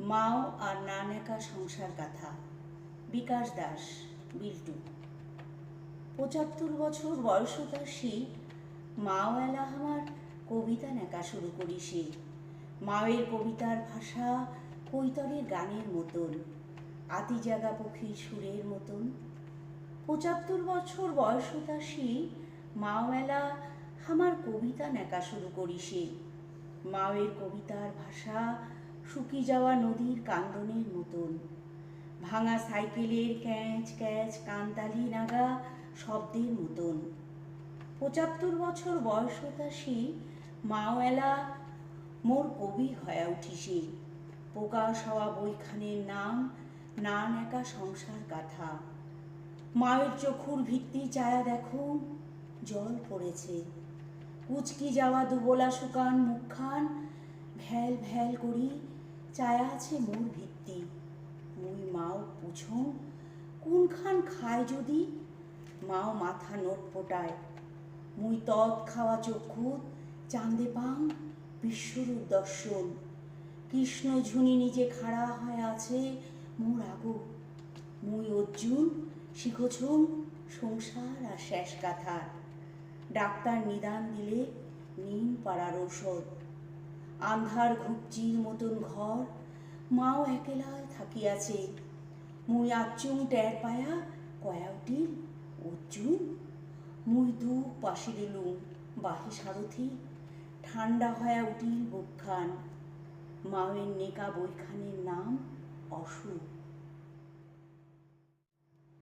মাও আর নান একা সংসার গাথা। বিকাশ দাস, বিল্টু। ৭৫ বছর বয়সতাসী মাও এলা আমার কবিতা নেকা শুরু করিসে। মায়ের কবিতার ভাষা কৈতরের গানের মতন, আতি জাগা পক্ষীর সুরের মতন। ৭৫ বছর বয়সতাসী মাও এলা আমার কবিতা নেকা শুরু করিসে। মায়ের কবিতার ভাষা শুকি যাওয়া নদীর কান্দনের মতন, ভাঙা সাইকেলের ক্যাঁচ ক্যাঁচ কানতালি নাগা শব্দের মতন। ৭৫ বছর বয়সতাসী মাও এলা মোর কবি হয়ে উঠিসে। প্রকাশ হওয়া বইখানের নাম নান একা সংসার গাথা। মায়ের চোখুর ভিত্তি চায়া দেখো জল পড়েছে, কুচকি যাওয়া দুবলা শুকান মুখখান ভ্যাল ভ্যাল করি চায়া আছে মোর ভিত্তি। মুই মাও পুছং কোনখান খায় যদি, মাও মাথা নোট পোটায়। মুই তৎ খাওয়া চক্ষু চাঁদে পাং বিশ্বরূপ দর্শন। কৃষ্ণ ঝুনি নিজে খাড়া হয়ে আছে মোর আগো। মুই অর্জুন শিখছং সংসার আর শেষ গাথার। ডাক্তার নিদান দিলে নিম পাড়ার ঔষধ। আন্ধার ঘুপচির মতন ঘর মাও একেলায় থাকিয়াছে। মুই আচুং টের পায়া কয়াউটির অর্জুন। মুই দু পাশে দিলুম বাহে সারথি, ঠান্ডা হয়া উঠিল বুকখান। মায়ের নেকা বইখানের নাম অসুখ।